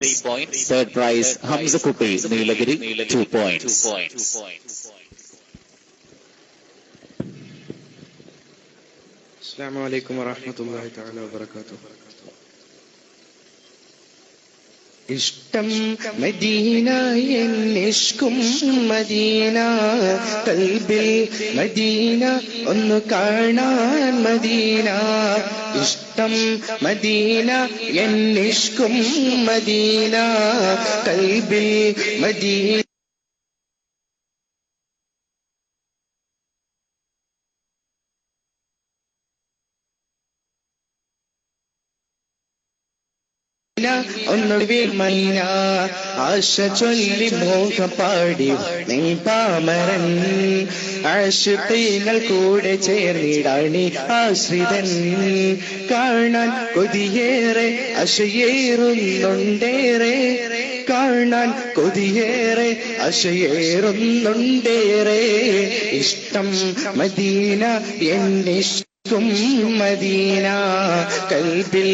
points. Third prize, Hamza Kupi, Nilagiri, 2 points. Assalamu alaikum wa rahmatullahi ta'ala wa barakatuh. ഇഷ്ടം Medina എന്നിഷ്കും Medina കൽബിൽ Medina ഒന്ന് കാണാൻ Medina ഇഷ്ടം Medina എന്നിഷ്കും Medina കൽബിൽ Medina ഒന്നുവിൽ മൈന ആശ ചൊല്ലി മോഹം പാടി നീ പാമരൻ ആശുപീങ്ങൾ കൂടെ ചേർന്നിടാണി ആശ്രിതൻ കാണാൻ കൊതിയേറെ അശയേറുന്നുണ്ടേറെ കാണാൻ കൊതിയേറെ അശയേറുന്നുണ്ടേറെ ഇഷ്ടം മദീന എന്നിഷ്ടം മദീന കൽബിൽ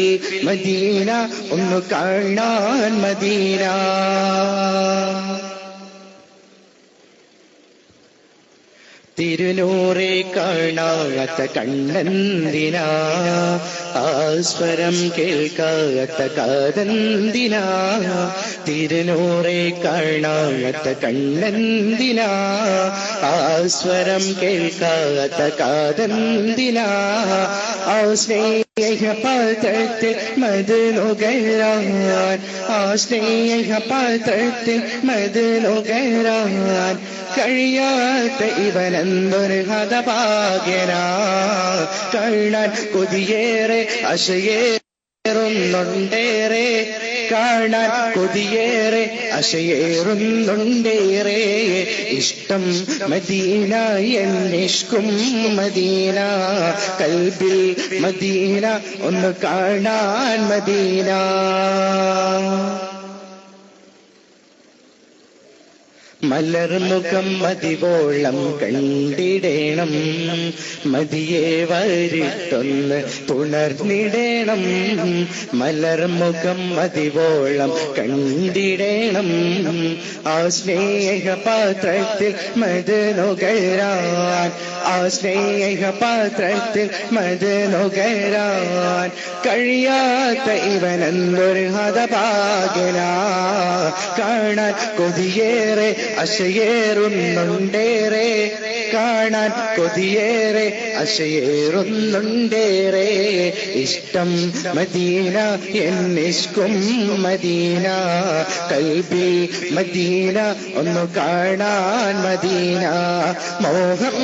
മദീന ഒന്ന് കാണാൻ മദീന തിരുനൂറെ കാണാത്ത കണ്ണെന്തിനാ ആസ്വരം കേൾക്കാത്ത കാതെന്തിനാ തിരുനൂറെ കാണാത്ത കണ്ണെന്തിനാ ആസ്വരം കേൾക്കാത്ത കാതെന്തിനാ ആ സ്നേഹപാത്രത്തിൽ മധുനുകരാൻ ആ സ്നേഹപാത്രത്തിൽ മധുനുകരാൻ കഴിയാത്ത ഇവനെന്തൊരു ഹതഭാഗ്യനാ കാണാൻ കൊതിയേറെ അശയേറുന്നുണ്ടേറെ കാണാൻ കൊതിയേറെ അശയേറുന്നുണ്ടേറെ ഇഷ്ടം മദീന എന്നിഷ്കും മദീന കൽബിൽ മദീന ഒന്ന് കാണാൻ മദീന മലർമുഖം മതിവോളം കണ്ടിടേണം മതിയെ വരിട്ടൊന്ന് പുണർന്നിടേണം മലർമുഖം മതിവോളം കണ്ടിടേണം ആ സ്നേഹപാത്രത്തിൽ മധുനുകരാൻ ആ സ്നേഹപാത്രത്തിൽ മധുനുകരാൻ കഴിയാത്ത ഇവനെന്തൊരു ഹതഭാഗ്യനാ കാണാൻ കൊതിയേറെ അശയേറുന്നുണ്ടേറെ കാണാൻ കൊതിയേറെ അശയേറുന്നുണ്ടേറെ ഇഷ്ടം മദീന എന്നിഷ്കും മദീന കൽബിൽ മദീന ഒന്ന് കാണാൻ മദീന മോഹം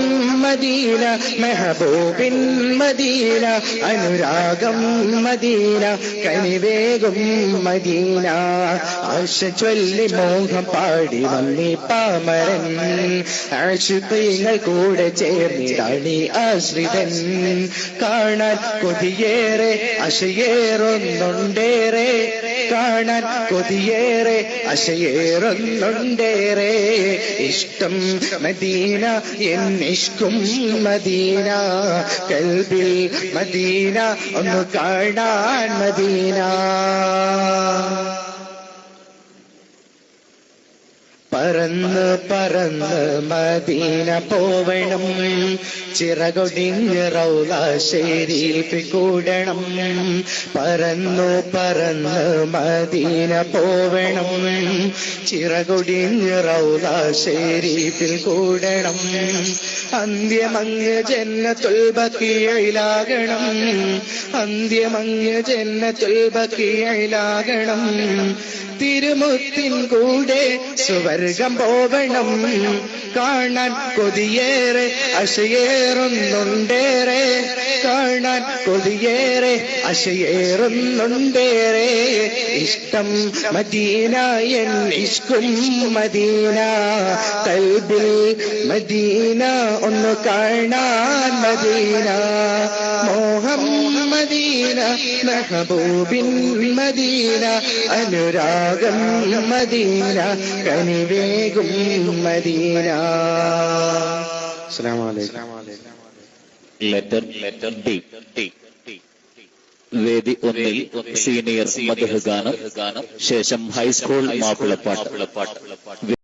മദീന മെഹബൂബിൻ മദീന അനുരാഗം മദീന കനിവേഗം മദീന ആശ ചൊല്ലി മോഹം പാടി വന്നി പാമരൻ ആശുപീങ്ങൾ കൂടെ ചേർന്നിടാണി ആശ്രിതൻ കാണാൻ കൊതിയേറെ അശയേറുന്നുണ്ടേറെ കാണാൻ കൊതിയേറെ അശയേറുന്നുണ്ടേറെ ഇഷ്ടം മദീന എന്നിഷ്കും മദീന കൽബിൽ മദീന ഒന്ന് കാണാൻ മദീന പറന്ന് പറന്ന് മദീന പോവണം ചിറകൊടിഞ്ഞ് റൗള ശരീഫിൽ കൂടണം പറന്നു പറന്ന് മദീന പോവണം ചിറകൊടിഞ്ഞ് റൗള ശരീഫിൽ കൂടണം അന്ത്യമങ്ങ് ജന്നത്തുൽ ബഖീഇലാകണം അന്ത്യമങ്ങ് ജന്നത്തുൽ ബഖീഇലാകണം തിരുമുത്തിൻ കൂടെ സുവർഗം പോവണം കാണാൻ കൊതിയേറെ അശയേറുന്നുണ്ടേറെ കാണാൻ കൊതിയേറെ അശയേറുന്നുണ്ടേറെ ഇഷ്ടം മദീന എന്നിഷ്കും മദീന കൽബിൽ മദീന ഒന്ന് കാണാൻ മദീന മോഹം മദീന മെഹബൂബിൻ മദീന അനുരാഗം മദീന കനിവേഗം മദീന അസ്സലാമു അലൈക്കും Letter D. വേദി 1 സീനിയർ മദ്ഹ് ഗാനം, ശേഷം ഹൈസ്കൂൾ മാപ്പിളപ്പാട്ട്.